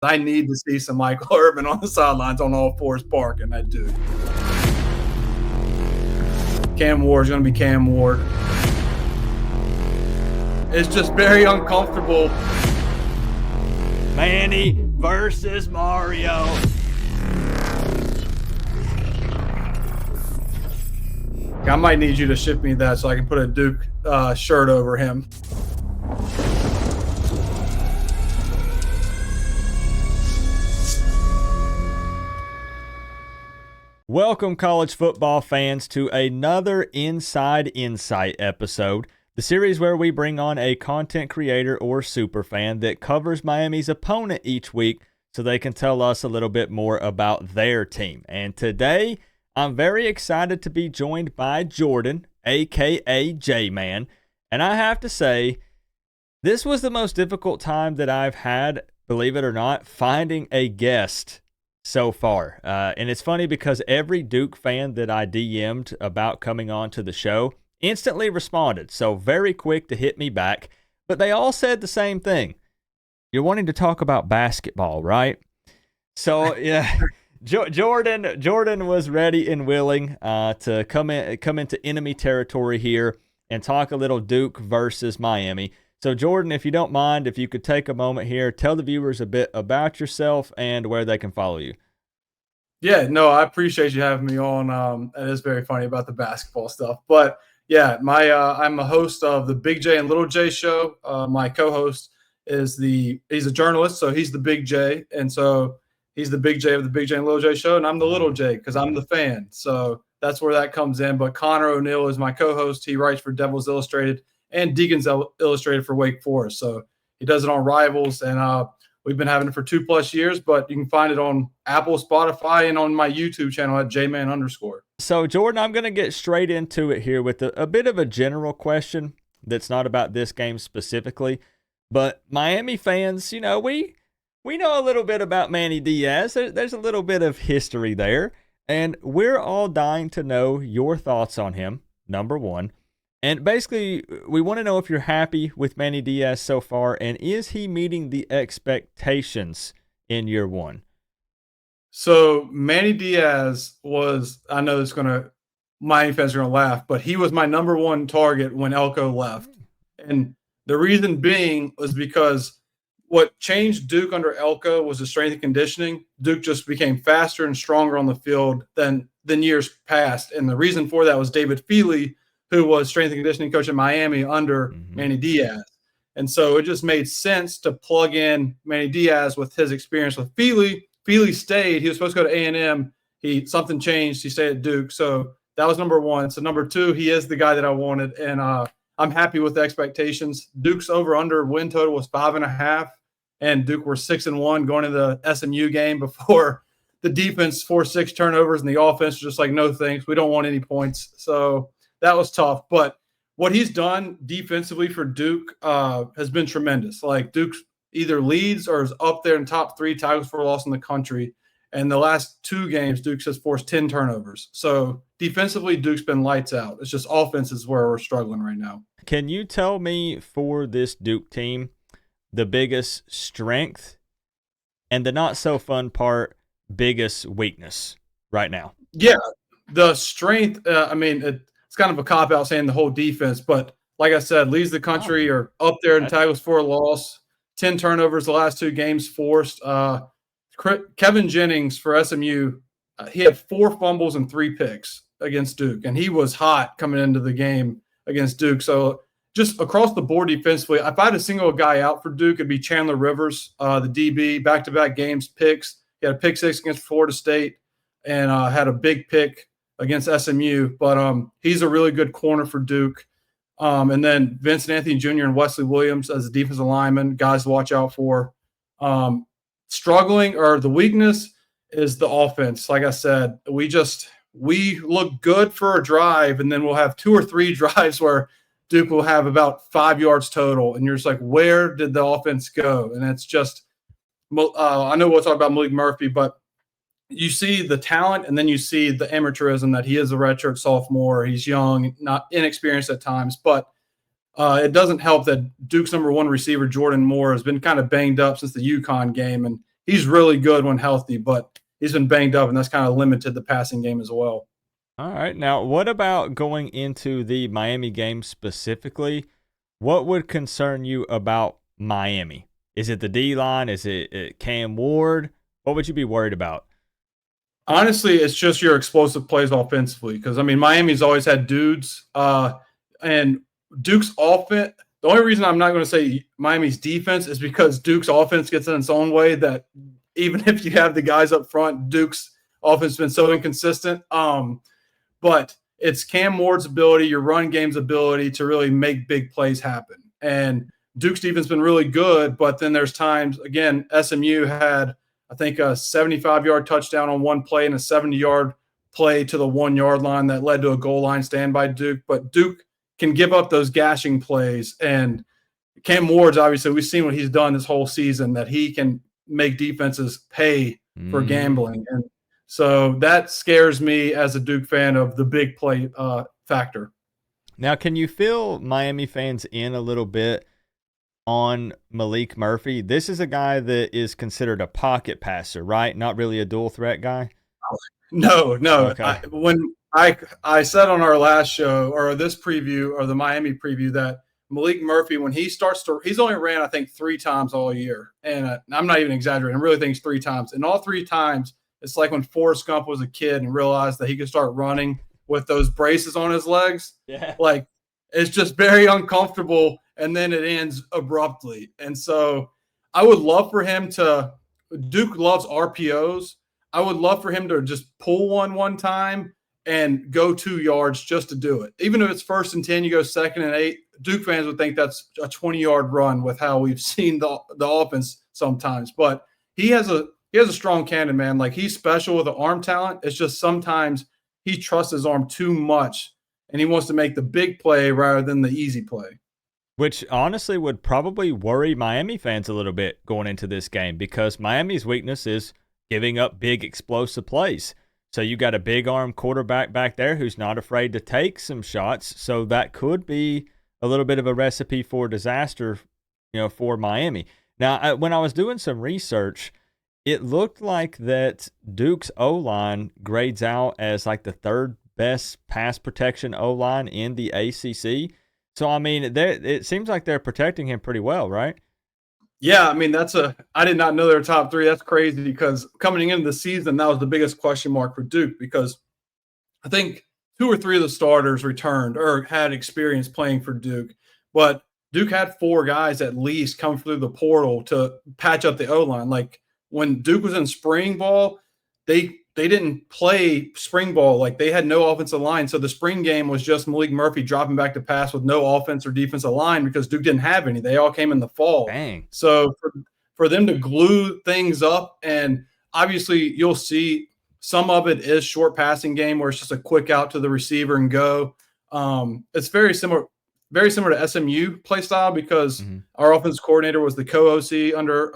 I need to see some Michael Irvin on the sidelines on all fours barking at Duke. Cam Ward's going to be Cam Ward. It's just very uncomfortable. Manny versus Mario. I might need you to ship me that so I can put a Duke shirt over him. Welcome, college football fans, to another Inside Insight episode, the series where we bring on a content creator or superfan that covers Miami's opponent each week so they can tell us a little bit more about their team. And today, I'm very excited to be joined by Jordan, aka JMann, and I have to say, this was the most difficult time that I've had, believe it or not, finding a guest so far. And it's funny because every Duke fan that I DM'd about coming on to the show instantly responded. So very quick to hit me back. But they all said the same thing. You're wanting to talk about basketball, right? So yeah, Jordan was ready and willing to come into enemy territory here and talk a little Duke versus Miami. So Jordan, if you don't mind, if you could take a moment here, tell the viewers a bit about yourself and where they can follow you. Yeah, no, I appreciate you having me on. It is very funny about the basketball stuff. But yeah, I'm a host of the Big J and Little J show. My co-host he's a journalist, so he's the Big J. And so he's the Big J of the Big J and Little J show, and I'm the Little J because I'm the fan. So that's where that comes in. But Connor O'Neill is my co-host. He writes for Devils Illustrated and Deacons Illustrated for Wake Forest. So he does it on Rivals, and we've been having it for 2+ years, but you can find it on Apple, Spotify, and on my YouTube channel at JMann_. So Jordan, I'm going to get straight into it here with a bit of a general question that's not about this game specifically, but Miami fans, we know a little bit about Manny Diaz. There's a little bit of history there, and we're all dying to know your thoughts on him, number one. And basically, we want to know if you're happy with Manny Diaz so far, and is he meeting the expectations in year one? So Manny Diaz I know Miami fans are going to laugh, but he was my number one target when Elko left. And the reason being was because what changed Duke under Elko was the strength and conditioning. Duke just became faster and stronger on the field than years past. And the reason for that was David Feely, who was strength and conditioning coach in Miami under Manny Diaz. And so it just made sense to plug in Manny Diaz with his experience with Feely. Feely stayed. He was supposed to go to A&M. Something changed. He stayed at Duke. So that was number one. So number two, he is the guy that I wanted. And I'm happy with the expectations. Duke's over-under win total was 5.5. And Duke were 6-1 going into the SMU game before the defense forced 6 turnovers and the offense was just like, no thanks. We don't want any points. So that was tough, but what he's done defensively for Duke has been tremendous. Like Duke either leads or is up there in top 3 tackles for loss in the country. And the last 2 games, Duke has forced 10 turnovers. So defensively, Duke's been lights out. It's just offense is where we're struggling right now. Can you tell me for this Duke team the biggest strength and the not so fun part, biggest weakness right now? Yeah, the strength, it's kind of a cop-out saying the whole defense, but like I said, leads the country or up there in tackles for a loss, 10 turnovers the last 2 games forced. Kevin Jennings for SMU, he had 4 fumbles and 3 picks against Duke, and he was hot coming into the game against Duke. So just across the board defensively, if I had to single a guy out for Duke, it'd be Chandler Rivers, the DB, back-to-back games, picks. He had a pick 6 against Florida State and had a big pick against SMU, but he's a really good corner for Duke. And then Vincent Anthony Jr. and Wesley Williams as a defensive lineman, guys to watch out for. Struggling or the weakness is the offense. Like I said, we look good for a drive, and then we'll have 2 or 3 drives where Duke will have about 5 yards total, and you're just like, where did the offense go? And it's just I know we'll talk about Malik Murphy, but you see the talent, and then you see the amateurism that he is a redshirt sophomore. He's young, not inexperienced at times, but it doesn't help that Duke's number 1 receiver, Jordan Moore, has been kind of banged up since the UConn game, and he's really good when healthy, but he's been banged up, and that's kind of limited the passing game as well. All right. Now, what about going into the Miami game specifically? What would concern you about Miami? Is it the D line? Is it Cam Ward? What would you be worried about? Honestly, it's just your explosive plays offensively because, I mean, Miami's always had dudes, and Duke's offense. The only reason I'm not going to say Miami's defense is because Duke's offense gets in its own way that even if you have the guys up front, Duke's offense has been so inconsistent. But it's Cam Ward's ability, your run game's ability to really make big plays happen. And Duke's defense has been really good, but then there's times, again, SMU had, I think, a 75-yard touchdown on one play and a 70-yard play to the 1-yard line that led to a goal line stand by Duke. But Duke can give up those gashing plays. And Cam Ward's, obviously, we've seen what he's done this whole season, that he can make defenses pay for gambling. And so that scares me as a Duke fan of the big play factor. Now, can you fill Miami fans in a little bit on Malik Murphy? This is a guy that is considered a pocket passer, right? Not really a dual threat guy? No. Okay. When I said on our last show or this preview or the Miami preview that Malik Murphy, when he starts to – he's only ran, I think, 3 times all year. And I'm not even exaggerating. I really think it's 3 times. And all 3 times, it's like when Forrest Gump was a kid and realized that he could start running with those braces on his legs. Yeah. Like, it's just very uncomfortable, and then it ends abruptly. And so I would love for him to – Duke loves RPOs. I would love for him to just pull one time and go 2 yards just to do it. Even if it's 1st and 10, you go 2nd and 8, Duke fans would think that's a 20-yard run with how we've seen the offense sometimes. But he has a strong cannon, man. Like, he's special with the arm talent. It's just sometimes he trusts his arm too much, and he wants to make the big play rather than the easy play. Which honestly would probably worry Miami fans a little bit going into this game, because Miami's weakness is giving up big explosive plays. So you got a big arm quarterback back there who's not afraid to take some shots. So that could be a little bit of a recipe for disaster, for Miami. Now, when I was doing some research, it looked like that Duke's O-line grades out as like the 3rd best pass protection O-line in the ACC. So, I mean, it seems like they're protecting him pretty well, right? Yeah, I mean, I did not know they were top 3. That's crazy, because coming into the season, that was the biggest question mark for Duke, because I think 2 or 3 of the starters returned or had experience playing for Duke. But Duke had 4 guys at least come through the portal to patch up the O-line. Like, when Duke was in spring ball, they didn't play spring ball. Like, they had no offensive line. So the spring game was just Malik Murphy dropping back to pass with no offense or defensive line, because Duke didn't have any. They all came in the fall. Dang. So for them to glue things up, and obviously you'll see some of it is short passing game where it's just a quick out to the receiver and go. It's very similar to SMU play style, because our offensive coordinator was the co-OC under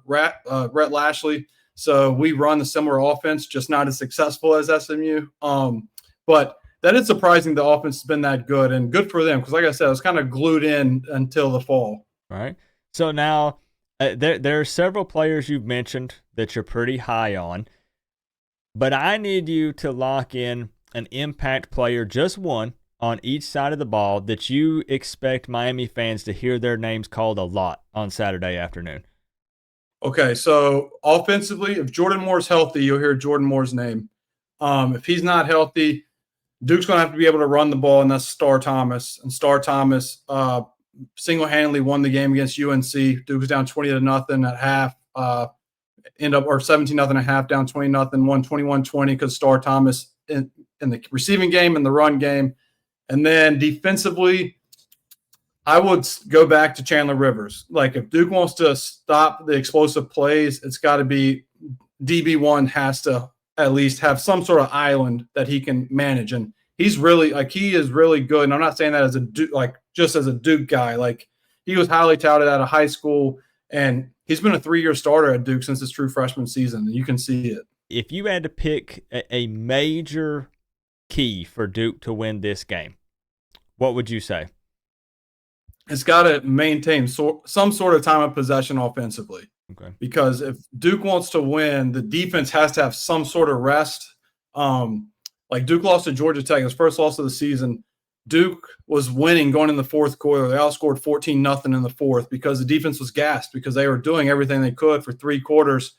Rhett Lashley. So we run the similar offense, just not as successful as SMU. But that is surprising the offense has been that good, and good for them, because like I said, it was kind of glued in until the fall. All right. So now there are several players you've mentioned that you're pretty high on, but I need you to lock in an impact player, just one, on each side of the ball that you expect Miami fans to hear their names called a lot on Saturday afternoon. Okay, so offensively, if Jordan Moore's healthy, you'll hear Jordan Moore's name. If he's not healthy, Duke's going to have to be able to run the ball, and that's Star Thomas. And Star Thomas single-handedly won the game against UNC. Duke was down 20-0 at half, or 17-0 at half, down 20-0, won 21-20 because Star Thomas in the receiving game and the run game. And then defensively, I would go back to Chandler Rivers. Like, if Duke wants to stop the explosive plays, it's got to be DB1 has to at least have some sort of island that he can manage. And he is really good. And I'm not saying that as a Duke, like just as a Duke guy. Like, he was highly touted out of high school, and he's been a 3-year starter at Duke since his true freshman season. And you can see it. If you had to pick a major key for Duke to win this game, what would you say? It's got to maintain some sort of time of possession offensively. Okay. because if Duke wants to win, the defense has to have some sort of rest. Like Duke lost to Georgia Tech, his first loss of the season. Duke was winning going in the fourth quarter. They outscored 14-0 in the fourth because the defense was gassed because they were doing everything they could for 3 quarters.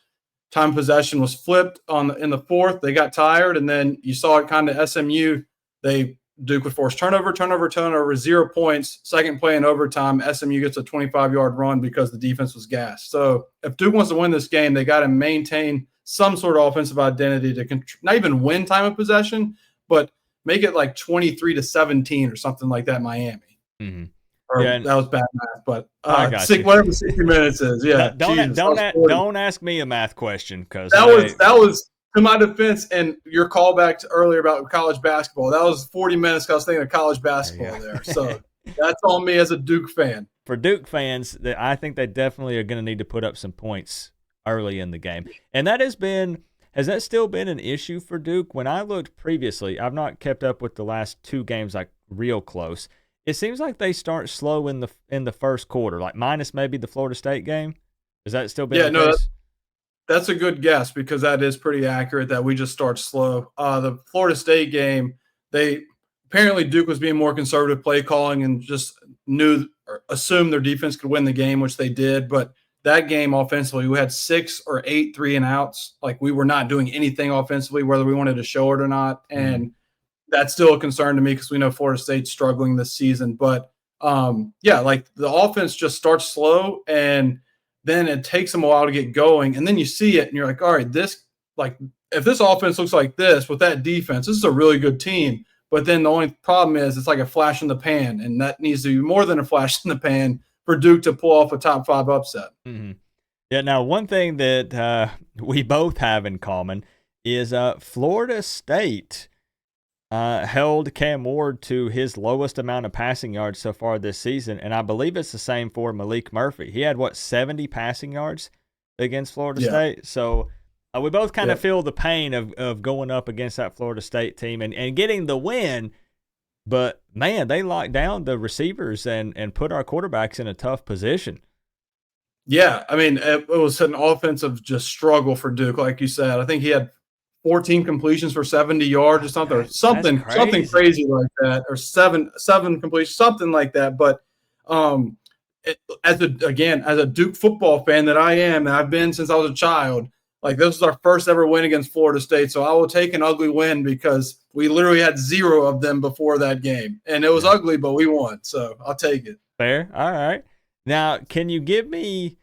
Time possession was flipped in the fourth. They got tired, and then you saw it kind of SMU. Duke would force turnover, 0 points. Second play in overtime, SMU gets a 25-yard run because the defense was gassed. So if Duke wants to win this game, they got to maintain some sort of offensive identity to not even win time of possession, but make it like 23-17 or something like that, Miami. Mm-hmm. Or Yeah, that was bad math, but I got you. whatever 60 minutes is. Yeah, don't ask me a math question because that was to my defense. And your callback earlier about college basketball, that was 40 minutes. I was thinking of college basketball there. So that's on me as a Duke fan. For Duke fans, I think they definitely are going to need to put up some points early in the game, and has that still been an issue for Duke? When I looked previously, I've not kept up with the last 2 games like real close. It seems like they start slow in the first quarter, like minus maybe the Florida State game. Is that still been the case? That's a good guess because that is pretty accurate that we just start slow. The Florida State game, apparently Duke was being more conservative play calling and just assumed their defense could win the game, which they did. But that game offensively, we had 6 or 8 3-and-outs. Like we were not doing anything offensively, whether we wanted to show it or not. And that's still a concern to me because we know Florida State's struggling this season. But, like the offense just starts slow, and then it takes them a while to get going. And then you see it, and you're like, all right, if this offense looks like this with that defense, this is a really good team. But then the only problem is it's like a flash in the pan, and that needs to be more than a flash in the pan for Duke to pull off a top 5 upset. Mm-hmm. Yeah, now one thing that we both have in common is Florida State held Cam Ward to his lowest amount of passing yards so far this season, and I believe it's the same for Malik Murphy. He had, 70 passing yards against Florida State? So we both kind of feel the pain of going up against that Florida State team and getting the win, but, man, they locked down the receivers and put our quarterbacks in a tough position. Yeah, I mean, it was an offensive just struggle for Duke, like you said. I think he had 14 completions for 70 yards or something, something crazy like that, or seven completions, something like that. But as a Duke football fan that I am, and I've been since I was a child, like this was our first ever win against Florida State. So I will take an ugly win because we literally had 0 of them before that game. And it was ugly, but we won. So I'll take it. Fair. All right. Now, can you give me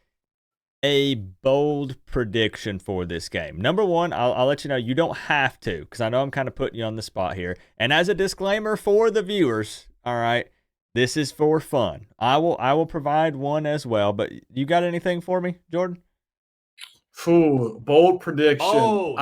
a bold prediction for this game? Number one, I'll let you know you don't have to because I know I'm kind of putting you on the spot here. And as a disclaimer for the viewers, all right, this is for fun. I will provide one as well, but you got anything for me, Jordan? Bold prediction. Bold.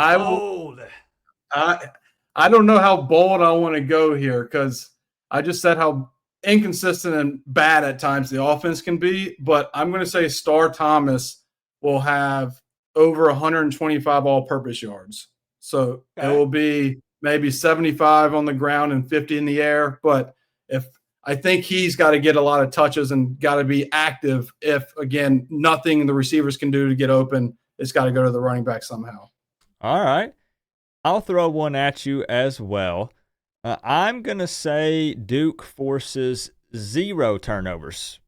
I don't know how bold I want to go here because I just said how inconsistent and bad at times the offense can be, but I'm going to say Star Thomas will have over 125 all-purpose yards. So It will be maybe 75 on the ground and 50 in the air, but I think he's got to get a lot of touches and got to be active. If, again, nothing the receivers can do to get open, it's got to go to the running back somehow. All right. I'll throw one at you as well. I'm going to say Duke forces 0 turnovers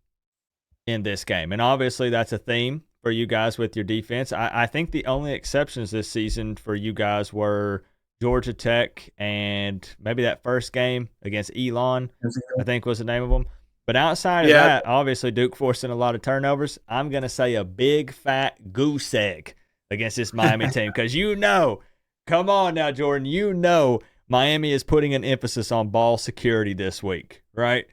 in this game. And obviously that's a theme for you guys with your defense. I think the only exceptions this season for you guys were Georgia Tech and maybe that first game against Elon, I think was the name of them. But outside of that, obviously Duke forcing a lot of turnovers. I'm going to say a big fat goose egg against this Miami team because come on now, Jordan, Miami is putting an emphasis on ball security this week, right?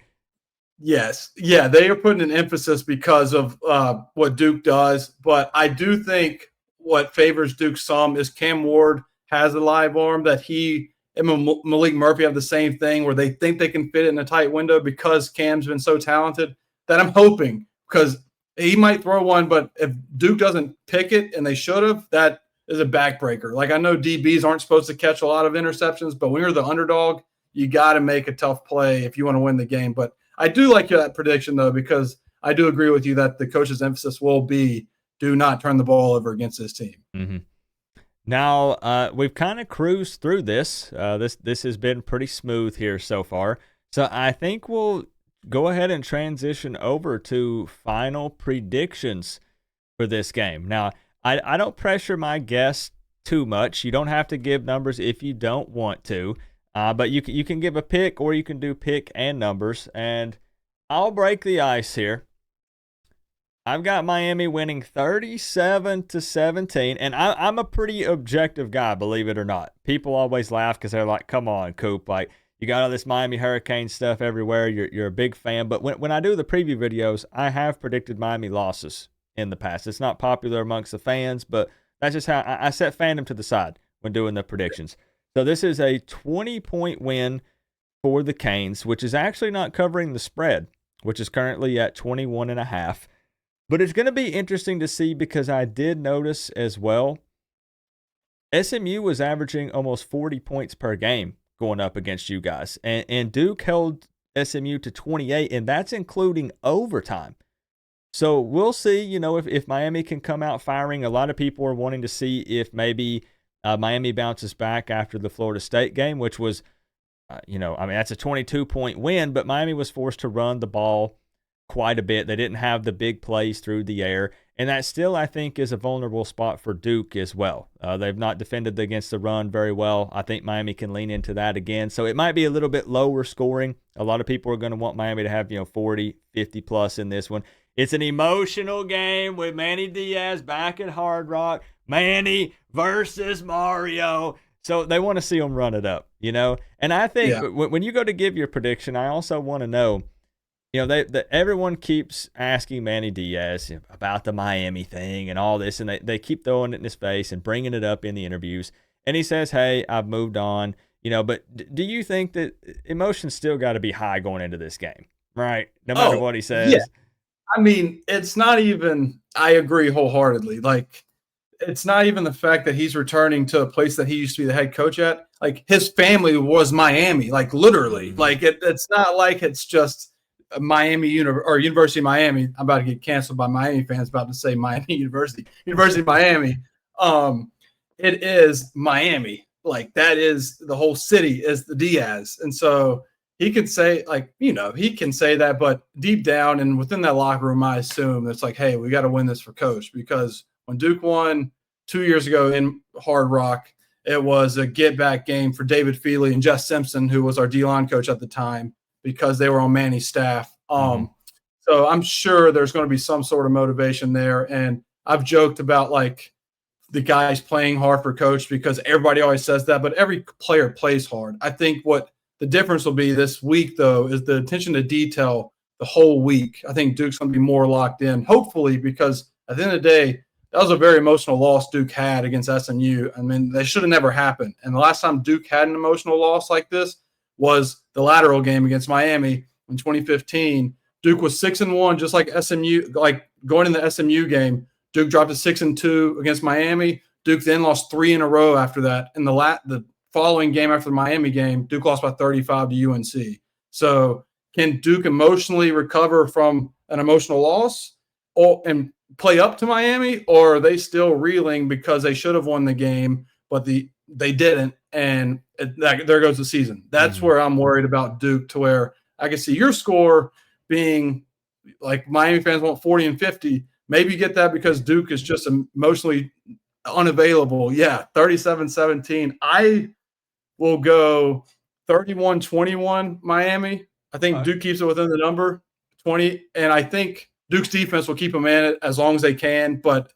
Yes. Yeah, they are putting an emphasis because of what Duke does. But I do think what favors Duke some is Cam Ward has a live arm that he and Malik Murphy have the same thing where they think they can fit it in a tight window because Cam's been so talented that I'm hoping because he might throw one, but if Duke doesn't pick it, and they should have, that is a backbreaker. Like I know DBs aren't supposed to catch a lot of interceptions, but when you're the underdog, you got to make a tough play if you want to win the game. But I do like that prediction, though, because I do agree with you that the coach's emphasis will be do not turn the ball over against this team. Mm-hmm. Now, we've kind of cruised through this. This has been pretty smooth here so far. So I think we'll go ahead and transition over to final predictions for this game. Now, I don't pressure my guests too much. You don't have to give numbers if you don't want to, but you can give a pick, or you can do pick and numbers. And I'll break the ice here. I've got Miami winning 37-17, and I'm a pretty objective guy, believe it or not. People always laugh because they're like, "Come on, Coop! Like, you got all this Miami Hurricane stuff everywhere. You're a big fan." But when I do the preview videos, I have predicted Miami losses in the past. It's not popular amongst the fans, but that's just how I set fandom to the side when doing the predictions. So this is a 20-point win for the Canes, which is actually not covering the spread, which is currently at 21.5. But it's going to be interesting to see, because I did notice as well, SMU was averaging almost 40 points per game going up against you guys. And Duke held SMU to 28, and that's including overtime. So we'll see, if Miami can come out firing. A lot of people are wanting to see if maybe Miami bounces back after the Florida State game, which was, that's a 22-point win, but Miami was forced to run the ball quite a bit. They didn't have the big plays through the air, and that still, I think, is a vulnerable spot for Duke as well. They've not defended against the run very well. I think Miami can lean into that again, so it might be a little bit lower scoring. A lot of people are going to want Miami to have 40, 50 plus in this one. It's an emotional game with Manny Diaz back at Hard Rock. Manny versus Mario. So they want to see them run it up, And I think when you go to give your prediction, I also want to know, everyone keeps asking Manny Diaz about the Miami thing and all this, and they keep throwing it in his face and bringing it up in the interviews. And he says, "Hey, I've moved on." But do you think that emotions still got to be high going into this game, right? No matter what he says. Yeah. I mean, it's not even. I agree wholeheartedly. Like, it's not even the fact that he's returning to a place that he used to be the head coach at. Like, his family was Miami. Like, literally. Mm-hmm. Like, it's not like it's just Miami University of Miami. I'm about to get canceled by Miami fans about to say Miami University of Miami. It is Miami. Like, that is the whole city is the Diaz. And so he can say, he can say that, but deep down and within that locker room, I assume it's like, hey, we got to win this for coach, because when Duke won 2 years ago in Hard Rock, it was a get-back game for David Feely and Jess Simpson, who was our D-line coach at the time, because they were on Manny's staff. So I'm sure there's going to be some sort of motivation there. And I've joked about, the guys playing hard for coach, because everybody always says that, but every player plays hard. I think what the difference will be this week, though, is the attention to detail the whole week. I think Duke's going to be more locked in, hopefully, because at the end of the day, that was a very emotional loss Duke had against SMU. I mean, they should have never happened. And the last time Duke had an emotional loss like this was the lateral game against Miami in 2015. Duke was 6-1, just like SMU. Like, going in the SMU game, Duke dropped to 6-2 against Miami. Duke then lost 3 in a row after that. In the following game after the Miami game, Duke lost by 35 to UNC. So can Duke emotionally recover from an emotional loss and play up to Miami, or are they still reeling because they should have won the game, but they didn't, and there goes the season? That's where I'm worried about Duke, to where I can see your score being like Miami fans want 40 and 50. Maybe you get that because Duke is just emotionally unavailable. Yeah, 37-17. I will go 31-21 Miami. I think Duke keeps it within the number 20, and I think Duke's defense will keep them in it as long as they can. But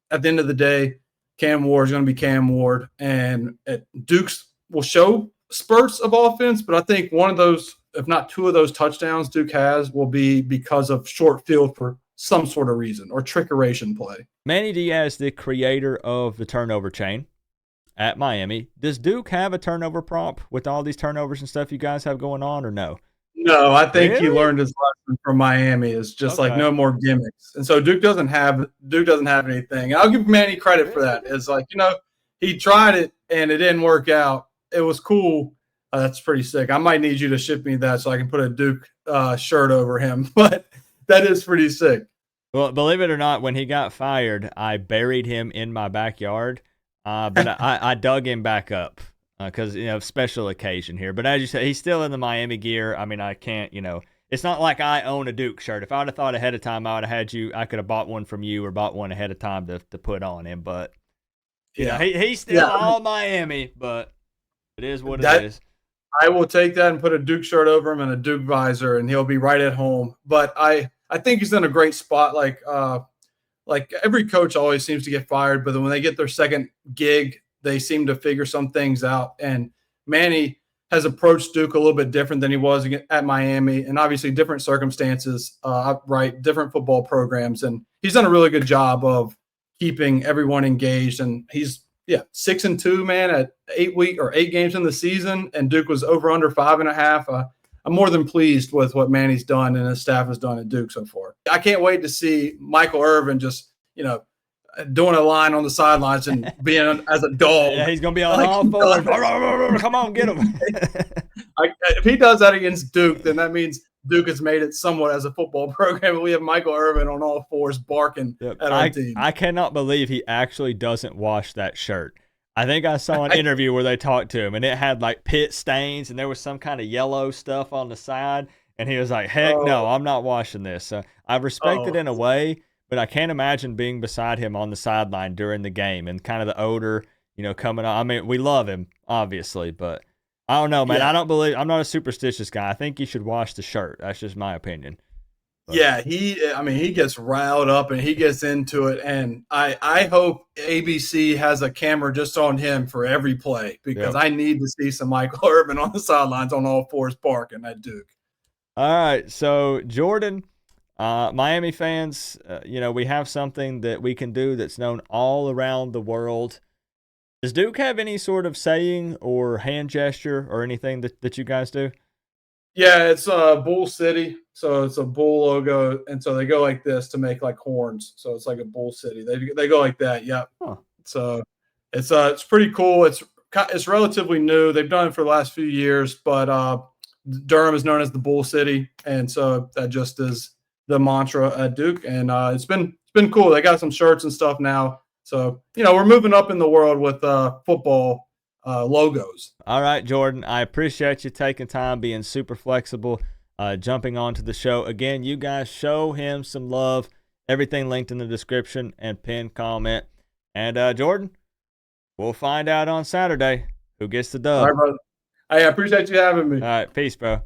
at the end of the day, Cam Ward is going to be Cam Ward, and Duke's will show spurts of offense, but I think one of those, if not two of those touchdowns Duke has, will be because of short field for some sort of reason, or trickeration play. Manny Diaz, the creator of the turnover chain at Miami. Does Duke have a turnover prompt with all these turnovers and stuff you guys have going on, or no? No, I think he learned his lesson from Miami. Is just like no more gimmicks. And so Duke doesn't have anything. And I'll give Manny credit for that. It's like, he tried it and it didn't work out. It was cool. That's pretty sick. I might need you to ship me that so I can put a Duke shirt over him. But that is pretty sick. Well, believe it or not, when he got fired, I buried him in my backyard, but I dug him back up because special occasion here. But as you said, he's still in the Miami gear. I mean, I can't. It's not like I own a Duke shirt. If I would have thought ahead of time, I would have had you. I could have bought one from you or bought one ahead of time to put on him. But Yeah, he's still yeah. all Miami. But it is what it That is. I will take that and put a Duke shirt over him and a Duke visor, and he'll be right at home. But I think he's in a great spot. Like every coach always seems to get fired, but then when they get their second gig, they seem to figure some things out. And Manny has approached Duke a little bit different than he was at Miami, and obviously different circumstances, right? Different football programs, and he's done a really good job of keeping everyone engaged. And he's 6-2, man, at 8 games in the season, and Duke was over under 5.5. I'm more than pleased with what Manny's done and his staff has done at Duke so far. I can't wait to see Michael Irvin just, doing a line on the sidelines and being as a dog. Yeah, he's gonna be on all fours. Come on, get him. If he does that against Duke, then that means Duke has made it somewhat as a football program. And we have Michael Irvin on all fours barking at our team. I cannot believe he actually doesn't wash that shirt. I think I saw an interview where they talked to him, and it had like pit stains, and there was some kind of yellow stuff on the side, and he was like, "Heck no, I'm not washing this." I respect it in a way, but I can't imagine being beside him on the sideline during the game and kind of the odor, coming on. I mean, we love him, obviously, but I don't know, man. Yeah. I'm not a superstitious guy. I think you should wash the shirt. That's just my opinion. But. Yeah, he gets riled up and he gets into it. And I hope ABC has a camera just on him for every play, because I need to see some Michael Irvin on the sidelines on all fours barking at Duke. All right. So, Jordan, Miami fans, we have something that we can do that's known all around the world. Does Duke have any sort of saying or hand gesture or anything that you guys do? Yeah, it's Bull City. So it's a bull logo. And so they go like this to make like horns. So it's like a Bull City. They go like that. Yep. Huh. So it's pretty cool. It's relatively new. They've done it for the last few years, but Durham is known as the Bull City. And so that just is the mantra at Duke. And it's been cool. They got some shirts and stuff now. So, we're moving up in the world with football logos. All right, Jordan, I appreciate you taking time, being super flexible, jumping onto the show. Again, you guys show him some love. Everything linked in the description and pinned comment. And Jordan, we'll find out on Saturday who gets the dub. All right, brother. I appreciate you having me. All right, peace, bro.